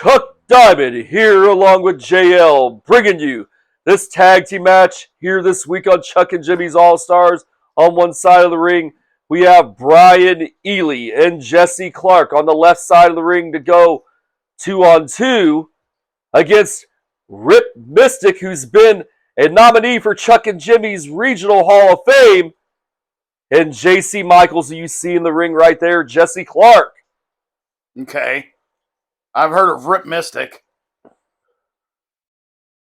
Chuck Diamond here along with JL, bringing you this tag team match here this week on Chuck and Jimmy's All-Stars. On one side of the ring, we have Brian Ely and Jesse Clark on the left side of the ring to go 2-on-2 against Rip Mystic, who's been a nominee for Chuck and Jimmy's Regional Hall of Fame, and JC Michaels, who you see in the ring right there, Jesse Clark. Okay. I've heard of Rip Mystic.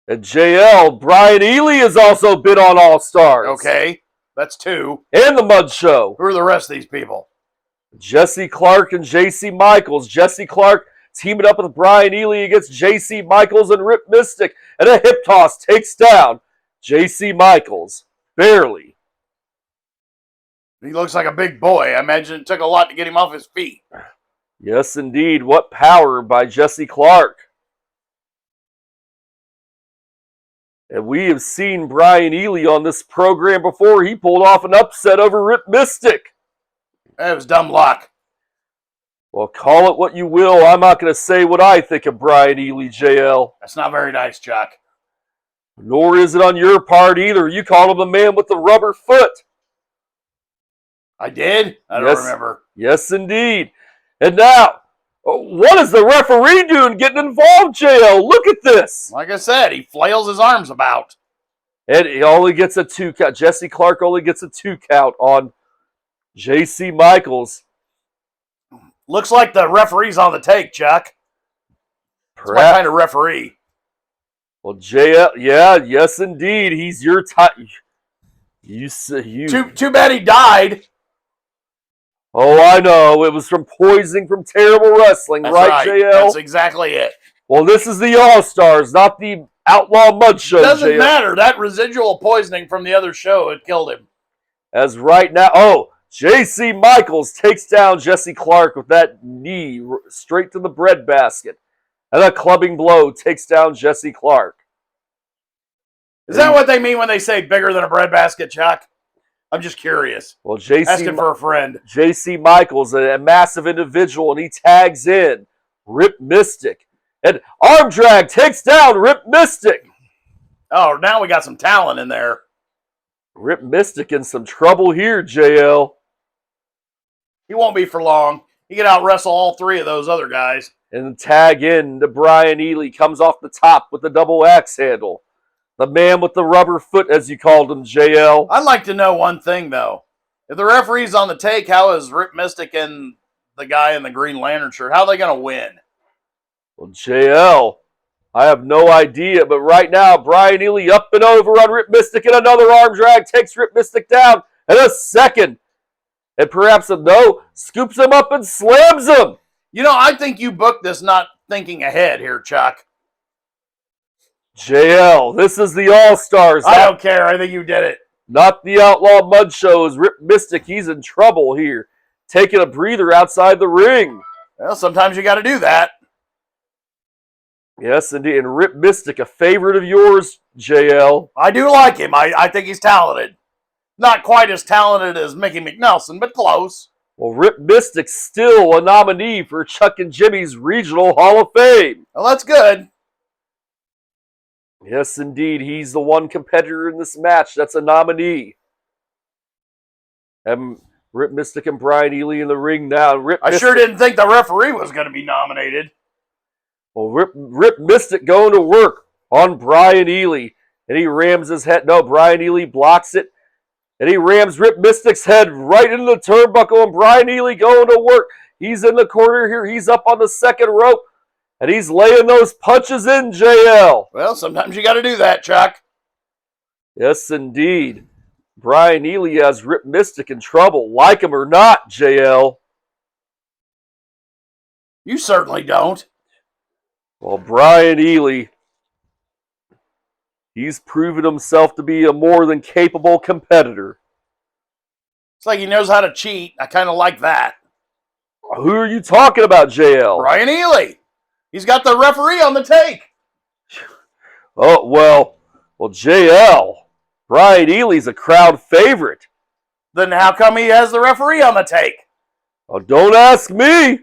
And JL, Brian Ely has also been on All-Stars. Okay. That's two. And the Mud Show. Who are the rest of these people? Jesse Clark and JC Michaels. Jesse Clark teaming up with Brian Ely against JC Michaels and Rip Mystic. And a hip toss takes down JC Michaels. Barely. He looks like a big boy. I imagine it took a lot to get him off his feet. Yes, indeed. What power by Jesse Clark. And we have seen Brian Ely on this program before. He pulled off an upset over Rip Mystic. That was dumb luck. Well, call it what you will. I'm not going to say what I think of Brian Ely, JL. That's not very nice, Chuck. Nor is it on your part either. You called him the man with the rubber foot. I did? I don't remember. Yes, indeed. And now, what is the referee doing getting involved, JL? Look at this. Like I said, he flails his arms about. And he only gets a 2 count. Jesse Clark only gets a 2 count on JC Michaels. Looks like the referee's on the take, Chuck. That's my kind of referee. Well, JL, yes, indeed. He's your type. Too bad he died. Oh, I know. It was from poisoning from terrible wrestling, right, JL? That's exactly it. Well, this is the All-Stars, not the Outlaw Mud Show, Doesn't matter. That residual poisoning from the other show had killed him. As right now, JC Michaels takes down Jesse Clark with that knee straight to the breadbasket. And a clubbing blow takes down Jesse Clark. Is that what they mean when they say bigger than a breadbasket, Chuck? I'm just curious. Well, asking for a friend. JC Michaels, a massive individual, and he tags in Rip Mystic. And arm drag takes down Rip Mystic. Oh, now we got some talent in there. Rip Mystic in some trouble here, JL. He won't be for long. He can out-wrestle all three of those other guys. And the tag in to Brian Ely comes off the top with the double axe handle. The man with the rubber foot, as you called him, JL. I'd like to know one thing, though. If the referee's on the take, how is Rip Mystic and the guy in the Green Lantern shirt, how are they going to win? Well, JL, I have no idea. But right now, Brian Ely up and over on Rip Mystic, and another arm drag takes Rip Mystic down. And a second. And perhaps scoops him up and slams him. You know, I think you booked this not thinking ahead here, Chuck. JL, this is the All-Stars. I don't care. I think you did it. Not the Outlaw Mud Shows. Rip Mystic, he's in trouble here. Taking a breather outside the ring. Well, sometimes you got to do that. Yes, indeed. And Rip Mystic, a favorite of yours, JL. I do like him. I think he's talented. Not quite as talented as Mickey McNelson, but close. Well, Rip Mystic's still a nominee for Chuck and Jimmy's Regional Hall of Fame. Well, that's good. Yes, indeed. He's the one competitor in this match that's a nominee. And Rip Mystic and Brian Ely in the ring now. I sure didn't think the referee was going to be nominated. Well, Rip Mystic going to work on Brian Ely. And he rams his head. No, Brian Ely blocks it. And he rams Rip Mystic's head right into the turnbuckle. And Brian Ely going to work. He's in the corner here. He's up on the second rope. And he's laying those punches in, JL. Well, sometimes you got to do that, Chuck. Yes, indeed. Brian Ely has Rip Mystic in trouble. Like him or not, JL. You certainly don't. Well, Brian Ely, he's proven himself to be a more than capable competitor. It's like he knows how to cheat. I kind of like that. Who are you talking about, JL? Brian Ely. He's got the referee on the take. Oh, well, JL, Brian Ely's a crowd favorite. Then how come he has the referee on the take? Oh, don't ask me.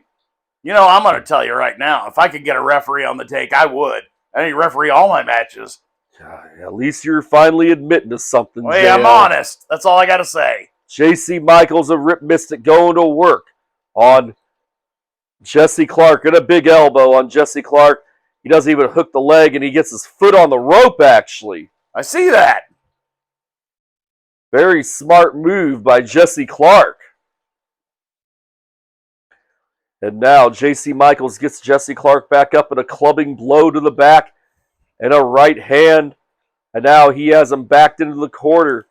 You know, I'm going to tell you right now, if I could get a referee on the take, I would. I need to referee all my matches. At least you're finally admitting to something, Well, JL. I'm honest. That's all I got to say. JC Michaels and Rip Mystic going to work on Jesse Clark, and a big elbow on Jesse Clark. He doesn't even hook the leg, and he gets his foot on the rope, actually. I see that. Very smart move by Jesse Clark. And now JC Michaels gets Jesse Clark back up in a clubbing blow to the back and a right hand. And now he has him backed into the corner.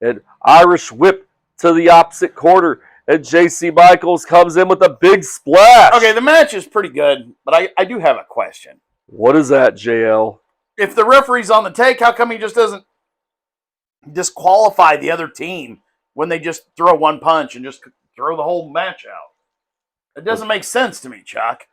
An Irish whip to the opposite corner. And JC Michaels comes in with a big splash. Okay, the match is pretty good, but I do have a question. What is that, JL? If the referee's on the take, how come he just doesn't disqualify the other team when they just throw one punch and just throw the whole match out? It doesn't make sense to me, Chuck.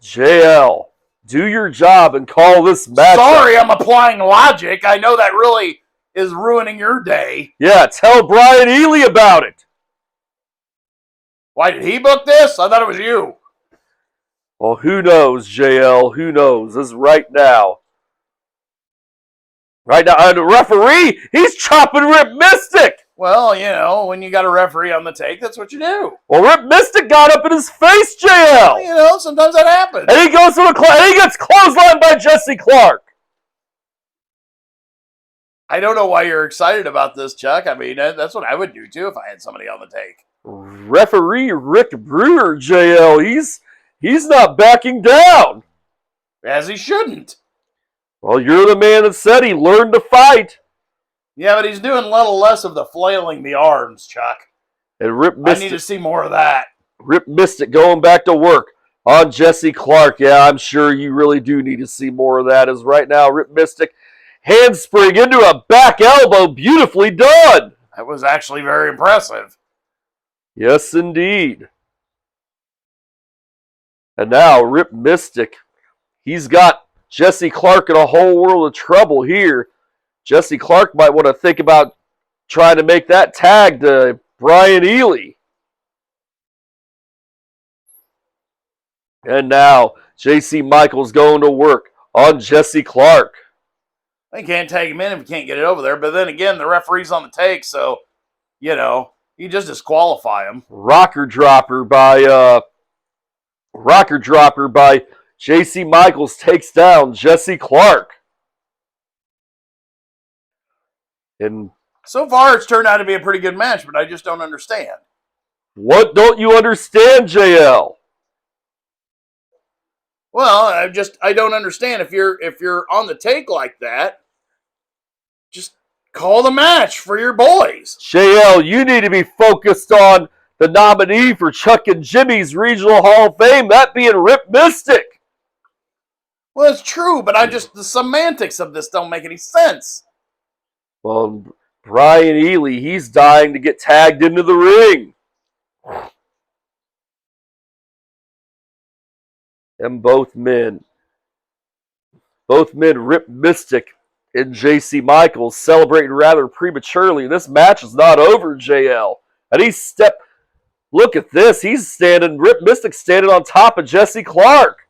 JL, do your job and call this match. Sorry, I'm applying logic. I know that really is ruining your day. Yeah, tell Brian Ely about it. Why did he book this? I thought it was you. Well, who knows, JL? Who knows? This is right now. Right now, and the referee, he's chopping Rip Mystic. Well, you know, when you got a referee on the take, that's what you do. Well, Rip Mystic got up in his face, JL. You know, sometimes that happens. And he goes to the and he gets clotheslined by Jesse Clark. I don't know why you're excited about this, Chuck. I mean, that's what I would do too if I had somebody on the take. Referee Rick Brewer, JL, he's not backing down. As he shouldn't. Well, you're the man that said he learned to fight. Yeah, but he's doing a little less of the flailing the arms, Chuck. And Rip I need Mystic, to see more of that. Rip Mystic going back to work on Jesse Clark. Yeah, I'm sure you really do need to see more of that. As right now, Rip Mystic handspring into a back elbow, beautifully done. That was actually very impressive. Yes, indeed. And now Rip Mystic, he's got Jesse Clark in a whole world of trouble here. Jesse Clark might want to think about trying to make that tag to Brian Ely. And now JC Michaels going to work on Jesse Clark. They can't tag him in if you can't get it over there. But then again, the referee's on the take, so, you know, you just disqualify him. Rocker dropper by JC Michaels takes down Jesse Clark. And so far, it's turned out to be a pretty good match, but I just don't understand. What don't you understand, JL? Well, I don't understand. If you're on the take like that, just call the match for your boys. JL, you need to be focused on the nominee for Chuck and Jimmy's Regional Hall of Fame, that being Rip Mystic. Well, it's true, but the semantics of this don't make any sense. Well, Brian Ely, he's dying to get tagged into the ring. And both men, Rip Mystic and JC Michaels, celebrating rather prematurely. This match is not over, JL. And look at this. Rip Mystic standing on top of Jesse Clark,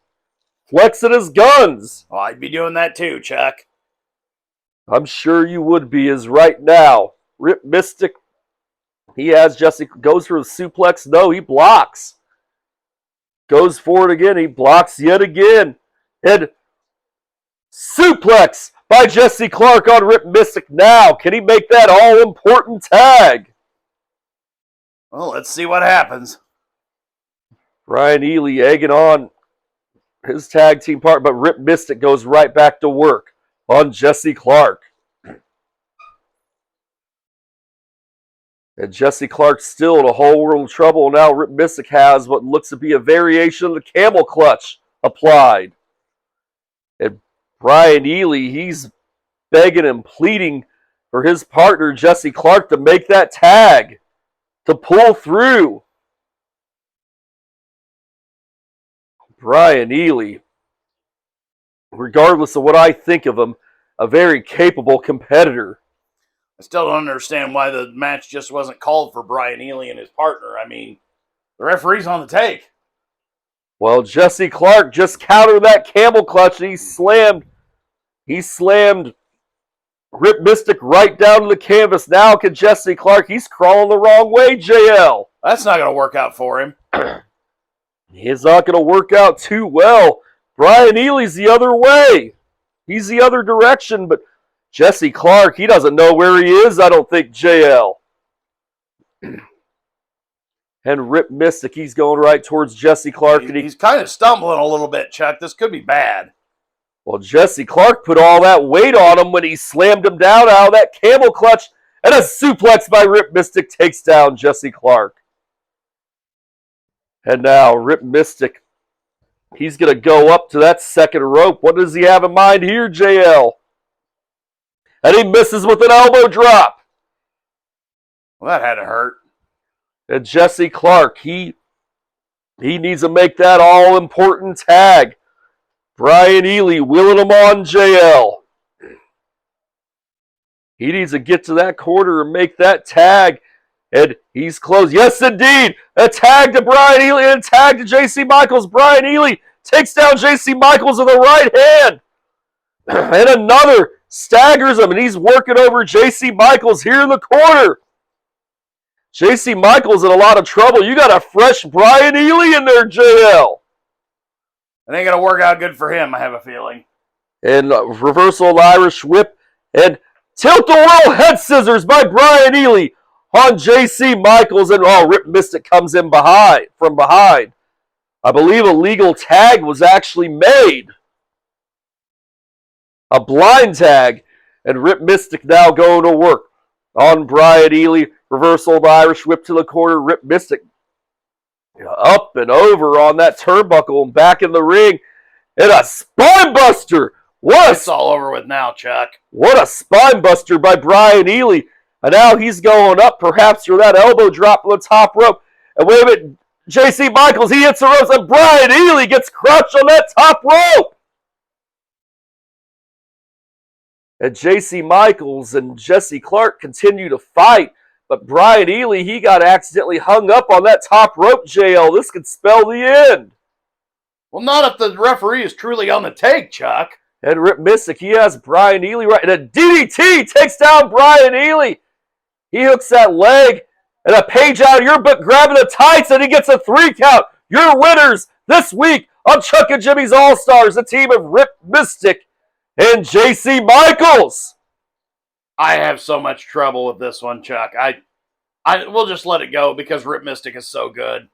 flexing his guns. Well, I'd be doing that too, Chuck. I'm sure you would be, as right now, Rip Mystic, he has Jesse, goes for a suplex. No, he blocks. Goes for it again. He blocks yet again. And suplex by Jesse Clark on Rip Mystic now. Can he make that all-important tag? Well, let's see what happens. Brian Ely egging on his tag team partner, but Rip Mystic goes right back to work on Jesse Clark. And Jesse Clark still in a whole world of trouble. Now Rip Mystic has what looks to be a variation of the camel clutch applied. And Brian Ely, he's begging and pleading for his partner Jesse Clark to make that tag, to pull through. Brian Ely, regardless of what I think of him, a very capable competitor. I still don't understand why the match just wasn't called for Brian Ely and his partner. I mean, the referee's on the take. Well, Jesse Clark just countered that camel clutch and he slammed Rip Mystic right down to the canvas. Now can Jesse Clark, he's crawling the wrong way, JL. That's not going to work out for him. It's not going to work out too well. Brian Ely's the other way. He's the other direction, but Jesse Clark, he doesn't know where he is, I don't think, JL. And Rip Mystic, he's going right towards Jesse Clark. And He's kind of stumbling a little bit, Chuck. This could be bad. Well, Jesse Clark put all that weight on him when he slammed him down out of that camel clutch, and a suplex by Rip Mystic takes down Jesse Clark. And now Rip Mystic, he's going to go up to that second rope. What does he have in mind here, JL? And he misses with an elbow drop. Well, that had to hurt. And Jesse Clark, he needs to make that all-important tag. Brian Ely wheeling him on, JL. He needs to get to that corner and make that tag. And he's close. Yes, indeed. A tag to Brian Ely and a tag to JC Michaels. Brian Ely takes down JC Michaels with the right hand. And another staggers him, and he's working over JC Michaels here in the corner. JC Michaels in a lot of trouble. You got a fresh Brian Ely in there, JL. It ain't going to work out good for him, I have a feeling. And reversal Irish whip and tilt-a-whirl head scissors by Brian Ely on JC Michaels. And Rip Mystic comes in from behind. I believe a legal tag was actually made. A blind tag. And Rip Mystic now going to work on Brian Ely. Reversal Irish whip to the corner. Rip Mystic up and over on that turnbuckle and back in the ring. And a spine buster. It's all over with now, Chuck. What a spine buster by Brian Ely. And now he's going up perhaps for that elbow drop on the top rope. And wait a minute, JC Michaels, he hits the ropes and Brian Ely gets crushed on that top rope. And JC Michaels and Jesse Clark continue to fight. But Brian Ely, he got accidentally hung up on that top rope, JL. This could spell the end. Well, not if the referee is truly on the take, Chuck. And Rip Mystic, he has Brian Ely right. And a DDT takes down Brian Ely. He hooks that leg. And a page out of your book grabbing the tights, and he gets a 3 count. Your winners this week on Chuck and Jimmy's All-Stars, the team of Rip Mystic and JC Michaels. I have so much trouble with this one, Chuck. We'll just let it go because Rip Mystic is so good.